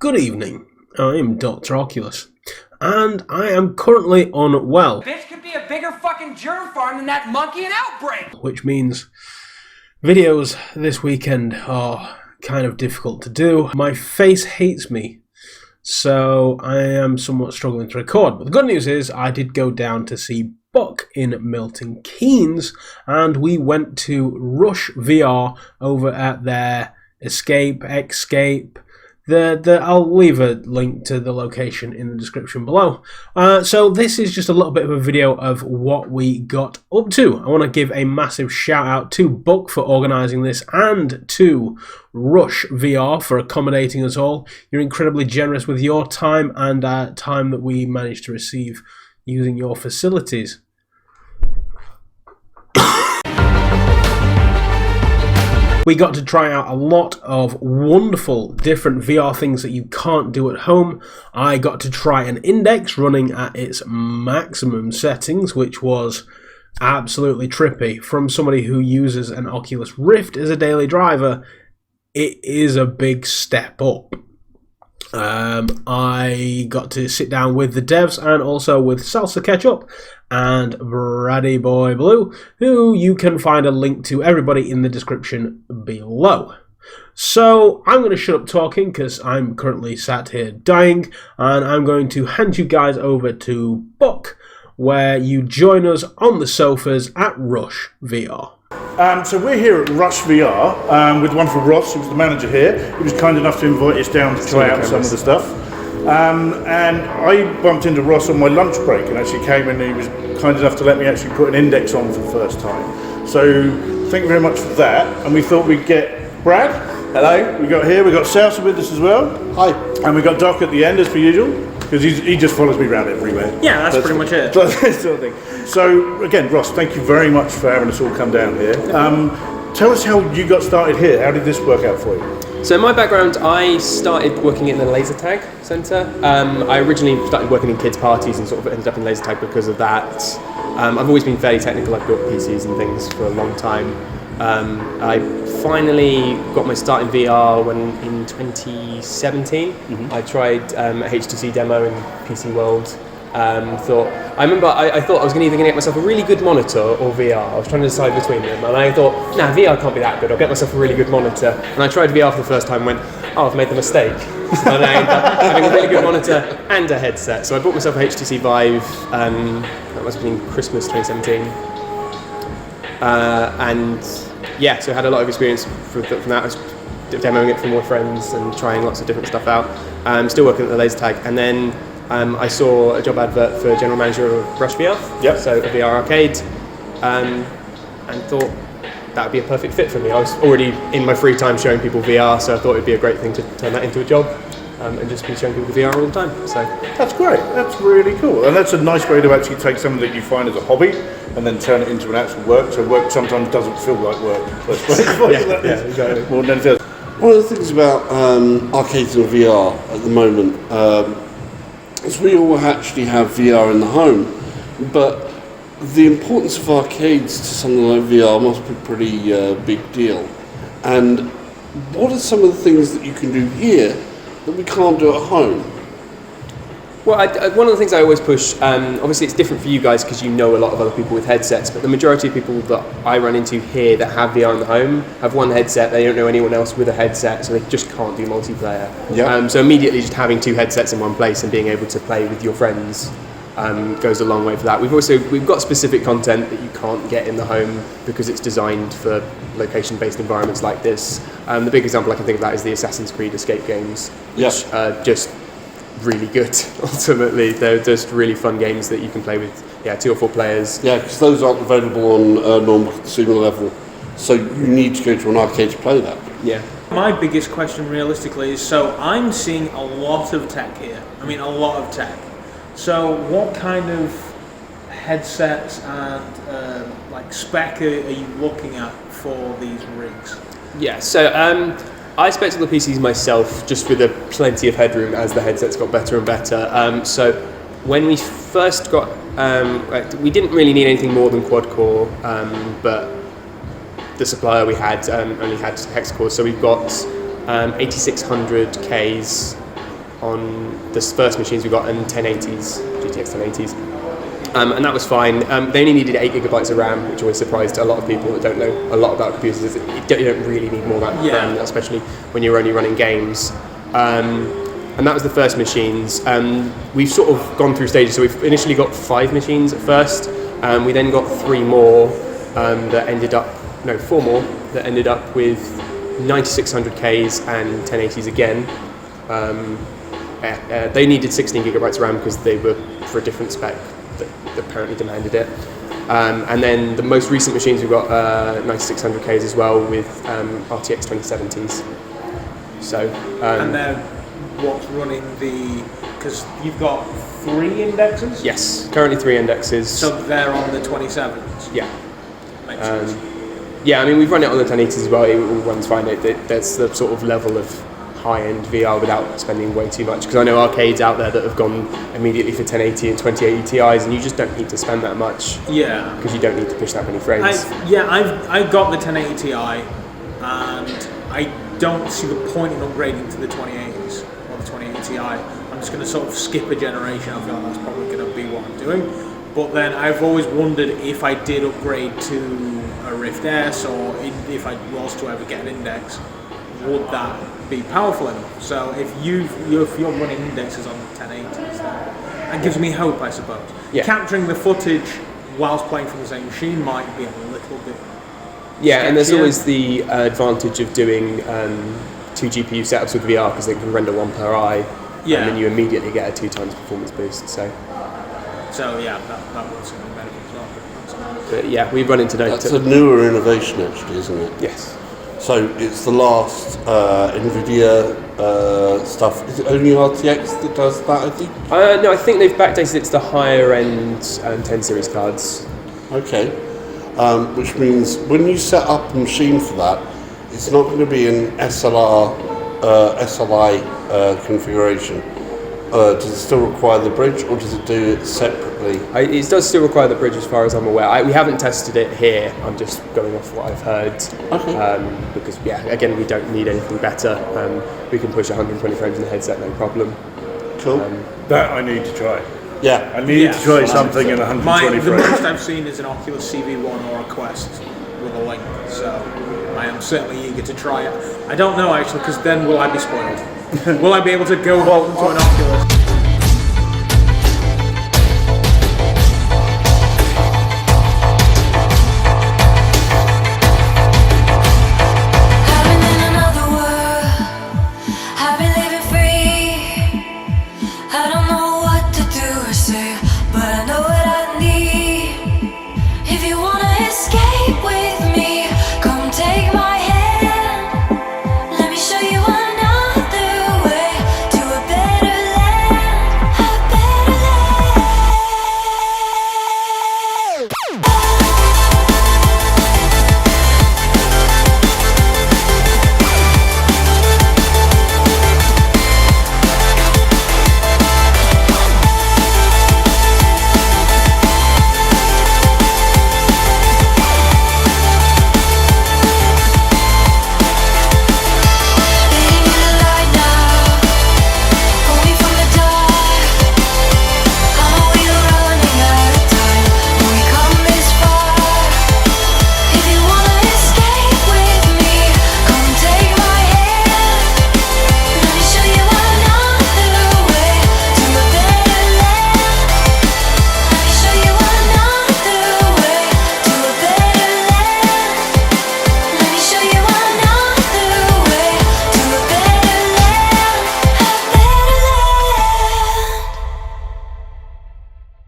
Good evening, I'm Dr. Oculus, and I am currently unwell. This could be a bigger fucking germ farm than that monkey in Outbreak! Which means videos this weekend are kind of difficult to do. My face hates me, so I am somewhat struggling to record. But the good news is I did go down to see Buck in Milton Keynes, and we went to Rush VR over at their Escape. I'll leave a link to the location in the description below. So this is just a little bit of a video of what we got up to. I want to give a massive shout out to Buck for organising this and to Rush VR for accommodating us all. You're incredibly generous with your time and time that we managed to receive using your facilities. We got to try out a lot of wonderful different VR things that you can't do at home. I got to try an index running at its maximum settings, which was absolutely trippy. From somebody who uses an Oculus Rift as a daily driver, it is a big step up. I got to sit down with the devs and also with Salsa Ketchup and Braddy Boy Blue, who you can find a link to everybody in the description below. So I'm going to shut up talking because I'm currently sat here dying, and I'm going to hand you guys over to Buck, where you join us on the sofas at Rush VR. So we're here at Rush VR with wonderful Ross, who's the manager here. He was kind enough to invite us down to try out some of the stuff. And I bumped into Ross on my lunch break and actually came and he was kind enough to let me actually put an index on for the first time. So thank you very much for that. And we thought we'd get Brad. Hello. We got Salsa with us as well. Hi. And we got Doc at the end as per usual. Because he just follows me around everywhere. Yeah, that's pretty much it. Sort of thing. So again, Ross, thank you very much for having us all come down here. Tell us how you got started here. How did this work out for you? So my background, I started working in the laser tag centre. I originally started working in kids' parties and sort of ended up in laser tag because of that. I've always been fairly technical. I've built PCs and things for a long time. I finally got my start in VR when in 2017. I tried a HTC demo in PC World. I thought I was either going to get myself a really good monitor or VR. I was trying to decide between them, and I thought, nah, VR can't be that good. I'll get myself a really good monitor. And I tried VR for the first time and went, oh, I've made the mistake. And I ended up having a really good monitor and a headset. So I bought myself a HTC Vive. That must have been Christmas 2017. So I had a lot of experience from that. I was demoing it for more friends and trying lots of different stuff out. Still working at the laser tag, and then I saw a job advert for general manager of Rush VR, so a VR arcade, and thought that would be a perfect fit for me. I was already in my free time showing people VR, so I thought it'd be a great thing to turn that into a job. And just be showing people VR all the time. So that's great. That's really cool, and that's a nice way to actually take something that you find as a hobby and then turn it into an actual work. So work sometimes doesn't feel like work. Exactly. More than anything else. One of the things about arcades and VR at the moment is we all actually have VR in the home, but the importance of arcades to something like VR must be a pretty big deal. And what are some of the things that you can do here that we can't do at home? Well, one of the things I always push, obviously it's different for you guys because you know a lot of other people with headsets, but the majority of people that I run into here that have VR in the home have one headset. They don't know anyone else with a headset, so they just can't do multiplayer. So immediately just having two headsets in one place and being able to play with your friends goes a long way for that. We've got specific content that you can't get in the home because it's designed for location-based environments like this. The big example I can think of that is the Assassin's Creed escape games, which are just really good. Ultimately, they're just really fun games that you can play with 2 or 4 players. Yeah, because those aren't available on a normal consumer level, so you need to go to an arcade to play that. Yeah. My biggest question realistically is, so I'm seeing a lot of tech here. I mean, a lot of tech. So what kind of headsets and spec are you looking at for these rigs? Yeah, so I spec'd all the PCs myself just with plenty of headroom as the headsets got better and better. So when we first got, we didn't really need anything more than quad core, but the supplier we had only had hex cores. So we've got 8600Ks on the first machines we got, and 1080s, GTX 1080s. And that was fine. They only needed 8 gigabytes of RAM, which always surprised a lot of people that don't know a lot about computers. You don't really need more RAM, especially when you're only running games. And that was the first machines. We've sort of gone through stages. So we've initially got 5 machines at first. We then got 3 more that ended up, no, 4 more that ended up with 9600Ks and 1080s again. They needed 16 gigabytes of RAM because they were for a different spec that apparently demanded it. And then the most recent machines, we've got 9600Ks as well with RTX 2070s. So, and then what's running because you've got 3 indexes? Yes, currently 3 indexes. So they're on the 27s? Yeah. Makes sense. Yeah, I mean, we've run it on the 1080s as well. It all runs fine. That's the sort of level of high-end VR without spending way too much, because I know arcades out there that have gone immediately for 1080 and 2080 Ti's, and you just don't need to spend that much. Yeah. Because you don't need to push that many frames. I've got the 1080 Ti, and I don't see the point in upgrading to the 2080s or the 2080 Ti. I'm just going to sort of skip a generation. I feel like that's probably going to be what I'm doing. But then I've always wondered if I did upgrade to a Rift S, or if I was to ever get an Index, would that be powerful enough? So if you're running indexes on the 1080s, then that gives me hope, I suppose. Yeah. Capturing the footage whilst playing from the same machine might be a little bit. Yeah, and there's sketchier. always the advantage of doing 2 GPU setups with VR, because they can render 1 per eye, Yeah. and then you immediately get a 2 times performance boost. So yeah, that would certainly benefit as well. but yeah, we run into no. That's a newer innovation, actually, isn't it? Yes. So it's the last NVIDIA stuff. Is it only RTX that does that, I think? No, I think they've backdated it to the higher end 10 series cards. Okay. Which means when you set up a machine for that, it's not going to be an SLI configuration. Does it still require the bridge, or does it do it separately? It does still require the bridge, as far as I'm aware. We haven't tested it here. I'm just going off what I've heard. Okay. Because, yeah, again, we don't need anything better. We can push 120 frames in the headset, no problem. Cool. That I need to try. Yeah. I need to try something in 120 The frames. most I've seen is an Oculus CV1 or a Quest with a link, so I am certainly eager to try it. I don't know, actually, because then will I be spoiled? Will I be able to go home to an Oculus?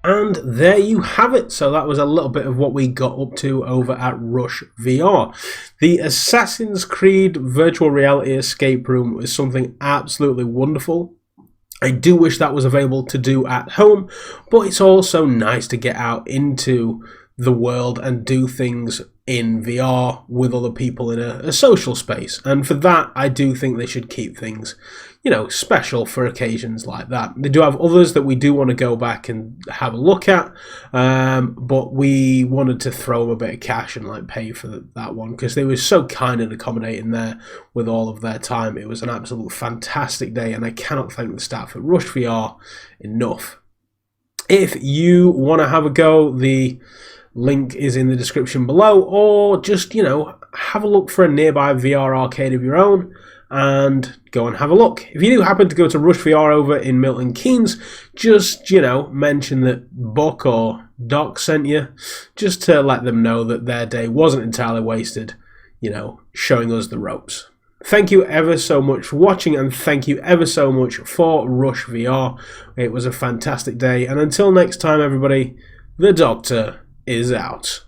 And there you have it. So that was a little bit of what we got up to over at Rush VR. The Assassin's Creed virtual reality escape room was something absolutely wonderful. I do wish that was available to do at home, but it's also nice to get out into the world and do things in VR with other people in a social space. And for that, I do think they should keep things, you know, special for occasions like that. They do have others that we do want to go back and have a look at, but we wanted to throw them a bit of cash and like pay for that one because they were so kind and accommodating there with all of their time. It was an absolute fantastic day, and I cannot thank the staff at Rush VR enough. If you want to have a go, the link is in the description below, or just, you know, have a look for a nearby VR arcade of your own and go and have a look. If you do happen to go to Rush VR over in Milton Keynes, just, you know, mention that Buck or Doc sent you, just to let them know that their day wasn't entirely wasted, you know, showing us the ropes. Thank you ever so much for watching, and thank you ever so much for Rush VR. It was a fantastic day, and until next time, everybody, the Doctor is out.